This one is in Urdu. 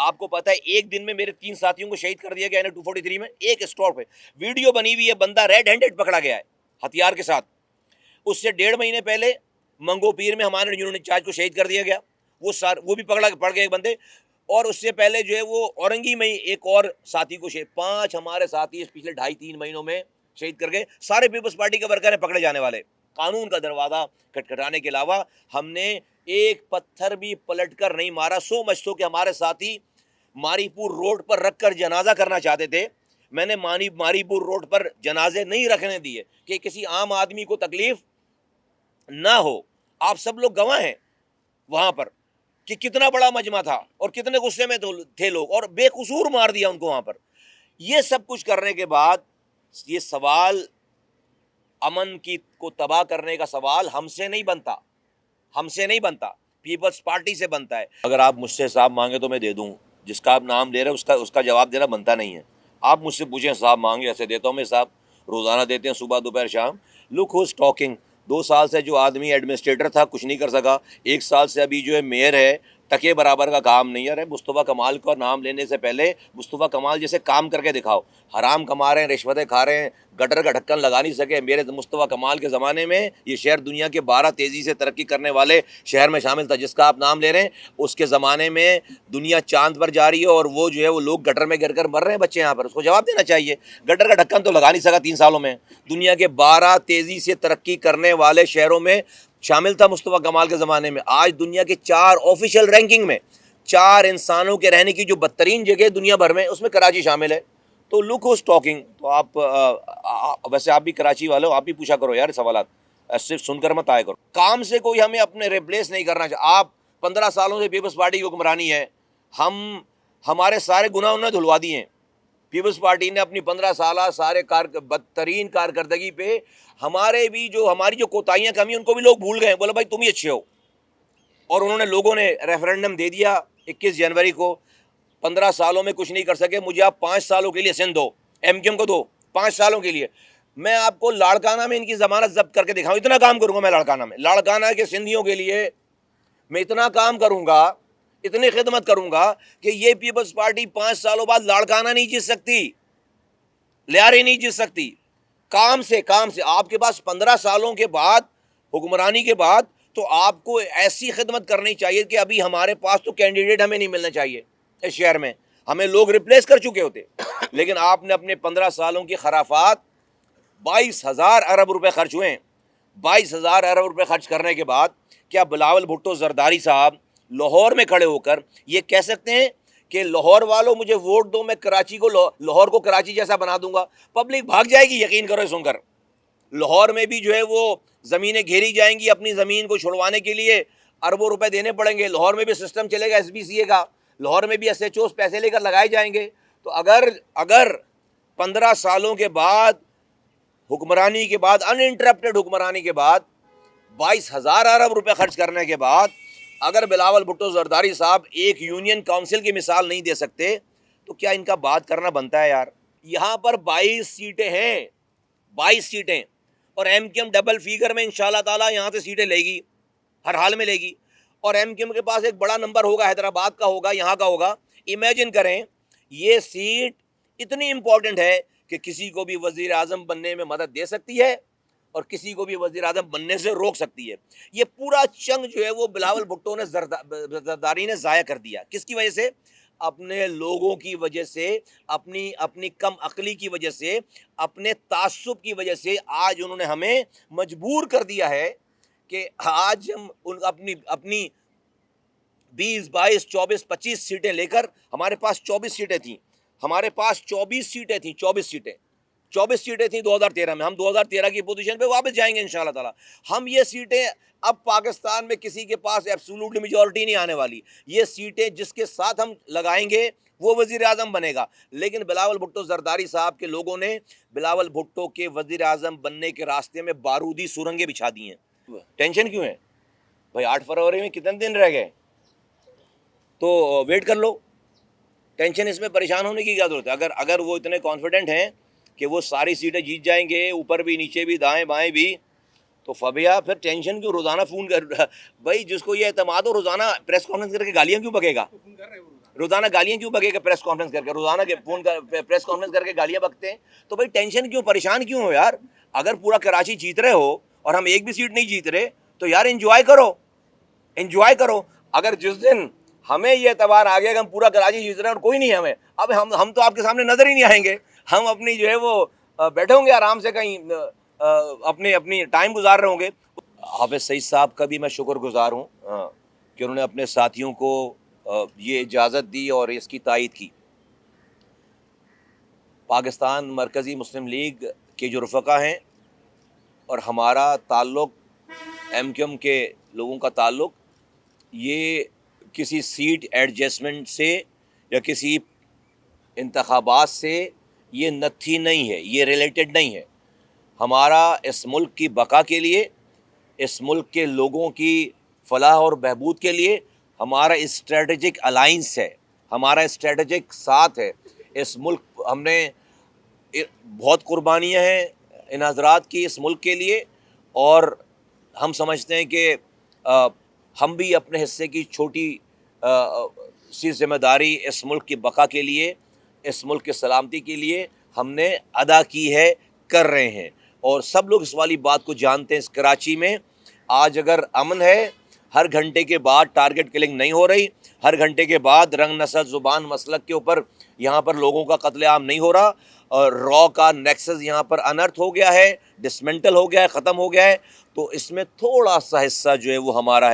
آپ کو پتا ہے ایک دن میں میرے 3 ساتھیوں کو شہید کر دیا گیا N243 میں، ایک اسٹاپ پہ ویڈیو بنی ہوئی ہے، بندہ ریڈ ہینڈڈ پکڑا گیا ہے ہتھیار کے ساتھ۔ اس سے 1.5 مہینے پہلے منگو پیر میں ہمارے یونٹ انچارج کو شہید کر دیا گیا، وہ بھی پڑ گئے بندے، اور اس سے پہلے جو ہے وہ اورنگی میں ایک اور ساتھی کو شہید، 5 ہمارے ساتھی اس پچھلے 2.5-3 مہینوں میں شہید کر گئے، سارے پیپلز پارٹی کے ورکر ہیں پکڑے جانے والے۔ قانون کا دروازہ کھٹکھٹانے کے علاوہ ہم نے ایک پتھر بھی پلٹ کر نہیں مارا، سو مچ تو کہ ہمارے ساتھی ماری پور روڈ پر رکھ کر جنازہ کرنا چاہتے تھے، میں نے ماری پور روڈ پر جنازے نہیں رکھنے دیے کہ کسی عام آدمی کو تکلیف نہ ہو۔ آپ سب لوگ گواہ ہیں وہاں پر کہ کتنا بڑا مجمع تھا اور کتنے غصے میں تھے لوگ، اور بے قصور مار دیا ان کو وہاں پر۔ یہ سب کچھ کرنے کے بعد یہ سوال امن کو تباہ کرنے کا سوال ہم سے نہیں بنتا، پیپلز پارٹی سے بنتا ہے۔ اگر آپ مجھ سے حساب مانگے تو میں دے دوں، جس کا آپ نام لے رہے ہیں اس کا جواب دینا بنتا نہیں ہے۔ آپ مجھ سے پوچھیں حساب مانگے، ایسے دیتا ہوں میں حساب، روزانہ دیتے ہیں، صبح دوپہر شام۔ لک ہوز ٹاکنگ، 2 سال سے جو آدمی ایڈمنسٹریٹر تھا کچھ نہیں کر سکا، 1 سال سے ابھی جو ہے میئر ہے، ٹکے برابر کا کام نہیں ہے۔ مصطفیٰ کمال کا نام لینے سے پہلے مصطفیٰ کمال جیسے کام کر کے دکھاؤ۔ حرام کما رہے ہیں، رشوتیں کھا رہے ہیں، گٹر کا ڈھکن لگا نہیں سکے۔ میرے مصطفیٰ کمال کے زمانے میں یہ شہر دنیا کے 12 تیزی سے ترقی کرنے والے شہر میں شامل تھا، جس کا آپ نام لے رہے ہیں۔ اس کے زمانے میں دنیا چاند پر جا رہی ہے اور وہ جو ہے وہ لوگ گٹر میں گر کر مر رہے ہیں بچے یہاں پر، اس کو جواب دینا چاہیے۔ گٹر کا ڈھکن تو لگا نہیں سکا 3 سالوں میں، دنیا کے 12 تیزی سے ترقی کرنے والے شہروں میں شامل تھا مصطفیٰ کمال کے زمانے میں۔ آج دنیا کے 4 آفیشیل رینکنگ میں 4 انسانوں کے رہنے کی جو بدترین جگہ دنیا بھر میں، اس میں کراچی شامل ہے۔ تو لک ہوز ٹاکنگ، تو آپ ویسے آپ بھی کراچی والے ہو، آپ بھی پوچھا کرو یار سوالات، صرف سن کر مت آیا کرو۔ کام سے کوئی ہمیں اپنے ریپلیس نہیں کرنا چاہیے۔ آپ 15 سالوں سے پیپلز پارٹی کی حکمرانی ہے، ہمارے سارے گناہ انہوں نے دھلوا دیے ہیں۔ پیپلز پارٹی نے اپنی 15 سالہ سارے بدترین کارکردگی پہ ہماری جو کوتاہیاں کمی ان کو بھی لوگ بھول گئے، بولے بھائی تم ہی اچھے ہو۔ اور انہوں نے لوگوں نے ریفرنڈم دے دیا 21 جنوری کو، 15 سالوں میں کچھ نہیں کر سکے، مجھے آپ 5 سالوں کے لیے سندھ دو، ایم کیو ایم کو دو 5 سالوں کے لیے۔ میں آپ کو لاڑکانہ میں ان کی ضمانت ضبط کر کے دکھاؤں، اتنا کام کروں گا میں لاڑکانہ کے سندھیوں کے لیے میں اتنا کام کروں گا، اتنی خدمت کروں گا کہ یہ پیپلز پارٹی 5 سالوں بعد لاڑکانہ نہیں جیت سکتی، لیاری نہیں جیت سکتی۔ کام سے آپ کے پاس 15 سالوں کے بعد حکمرانی کے بعد تو آپ کو ایسی خدمت کرنی چاہیے کہ ابھی ہمارے پاس تو کینڈیڈیٹ ہمیں نہیں ملنا چاہیے اس شہر میں، ہمیں لوگ ریپلیس کر چکے ہوتے، لیکن آپ نے اپنے 15 سالوں کی خرافات، 22,000 ارب روپے خرچ ہوئے ہیں، 22,000 ارب روپے خرچ کرنے کے بعد کیا بلاول بھٹو زرداری صاحب لاہور میں کھڑے ہو کر یہ کہہ سکتے ہیں کہ لاہور والوں مجھے ووٹ دو، میں کراچی کو لاہور کو کراچی جیسا بنا دوں گا؟ پبلک بھاگ جائے گی، یقین کرو سن کر۔ لاہور میں بھی جو ہے وہ زمینیں گھیری جائیں گی، اپنی زمین کو چھڑوانے کے لیے اربوں روپے دینے پڑیں گے۔ لاہور میں بھی سسٹم چلے گا SBCA کا، لاہور میں بھی SHOs پیسے لے کر لگائے جائیں گے۔ تو اگر 15 سالوں کے بعد حکمرانی کے بعد، ان انٹرپٹڈ حکمرانی کے بعد، 22,000 ارب روپے خرچ کرنے کے بعد اگر بلاول بھٹو زرداری صاحب ایک یونین کاؤنسل کی مثال نہیں دے سکتے تو کیا ان کا بات کرنا بنتا ہے یار؟ یہاں پر 22 سیٹیں ہیں، 22 سیٹیں، اور M Q M double figure میں انشاءاللہ تعالیٰ یہاں سے سیٹیں لے گی، ہر حال میں لے گی، اور ایم کیو ایم کے پاس ایک بڑا نمبر ہوگا، حیدرآباد کا ہوگا، یہاں کا ہوگا۔ امیجن کریں، یہ سیٹ اتنی امپورٹنٹ ہے کہ کسی کو بھی وزیر اعظم بننے میں مدد دے سکتی ہے اور کسی کو بھی وزیر اعظم بننے سے روک سکتی ہے۔ یہ پورا چنگ جو ہے وہ بلاول بھٹو نے زرداری نے ضائع کر دیا۔ کس کی وجہ سے؟ اپنے لوگوں کی وجہ سے، اپنی کم عقلی کی وجہ سے، اپنے تعصب کی وجہ سے آج انہوں نے ہمیں مجبور کر دیا ہے کہ آج ہم اپنی 20 22 24 25 سیٹیں لے کر، ہمارے پاس 24 سیٹیں تھیں، 24 سیٹیں تھیں 2013 میں، ہم 2013 کی پوزیشن پہ واپس جائیں گے انشاءاللہ تعالی۔ ہم یہ سیٹیں، اب پاکستان میں کسی کے پاس ایبسولوٹ میجورٹی نہیں آنے والی، یہ سیٹیں جس کے ساتھ ہم لگائیں گے وہ وزیر اعظم بنے گا۔ لیکن بلاول بھٹو زرداری صاحب کے لوگوں نے بلاول بھٹو کے وزیر اعظم بننے کے راستے میں بارودی سرنگیں بچھا دی ہیں۔ ٹینشن کیوں ہے بھائی؟ 8 فروری میں کتنے دن رہ گئے؟ تو ویٹ کر لو، ٹینشن اس میں پریشان ہونے کی کیا ضرورت ہے؟ اگر وہ اتنے کانفیڈنٹ ہیں کہ وہ ساری سیٹیں جیت جائیں گے، اوپر بھی نیچے بھی دائیں بائیں بھی، تو فبیا پھر ٹینشن کیوں؟ روزانہ فون کر بھائی، جس کو یہ اعتماد ہو روزانہ پریس کانفرنس کر کے گالیاں کیوں بکے گا؟ روزانہ گالیاں کیوں بگے گا پریس کانفرنس کر کے, روزانہ کے فون پریس کانفرنس کر کے گالیاں بکتے ہیں؟ تو بھائی ٹینشن کیوں, پریشان کیوں ہو یار؟ اگر پورا کراچی جیت رہے ہو اور ہم ایک بھی سیٹ نہیں جیت رہے تو یار انجوائے کرو, انجوائے کرو. اگر جس دن ہمیں یہ اعتبار آ گیا کہ ہم پورا کراچی جیت رہے ہیں اور کوئی نہیں ہمیں, اب ہم تو آپ کے سامنے نظر ہی نہیں آئیں گے. ہم اپنی جو ہے وہ بیٹھے ہوں گے آرام سے کہیں اپنی ٹائم گزار رہے ہوں گے. حافظ سعید صاحب کا بھی میں شکر گزار ہوں کہ انہوں نے اپنے ساتھیوں کو یہ اجازت دی اور اس کی تائید کی. پاکستان مرکزی مسلم لیگ کے جو رفقا ہیں اور ہمارا تعلق ایم کیو ایم کے لوگوں کا تعلق, یہ کسی سیٹ ایڈجسٹمنٹ سے یا کسی انتخابات سے یہ نتھی نہیں ہے, یہ ریلیٹڈ نہیں ہے. ہمارا اس ملک کی بقا کے لیے, اس ملک کے لوگوں کی فلاح اور بہبود کے لیے ہمارا اسٹریٹجک الائنس ہے, ہمارا اسٹریٹجک ساتھ ہے. اس ملک ہم نے بہت قربانیاں ہیں ان حضرات کی اس ملک کے لیے, اور ہم سمجھتے ہیں کہ ہم بھی اپنے حصے کی چھوٹی سی ذمہ داری اس ملک کی بقا کے لیے, اس ملک کی سلامتی کے لیے ہم نے ادا کی ہے, کر رہے ہیں. اور سب لوگ اس والی بات کو جانتے ہیں. اس کراچی میں آج اگر امن ہے, ہر گھنٹے کے بعد ٹارگٹ کلنگ نہیں ہو رہی, ہر گھنٹے کے بعد رنگ نسل زبان مسلک کے اوپر یہاں پر لوگوں کا قتل عام نہیں ہو رہا, اور را کا نیکسس یہاں پر انرتھ ہو گیا ہے, ڈسمنٹل ہو گیا ہے, ختم ہو گیا ہے. تو اس میں تھوڑا سا حصہ جو ہے وہ ہمارا ہے.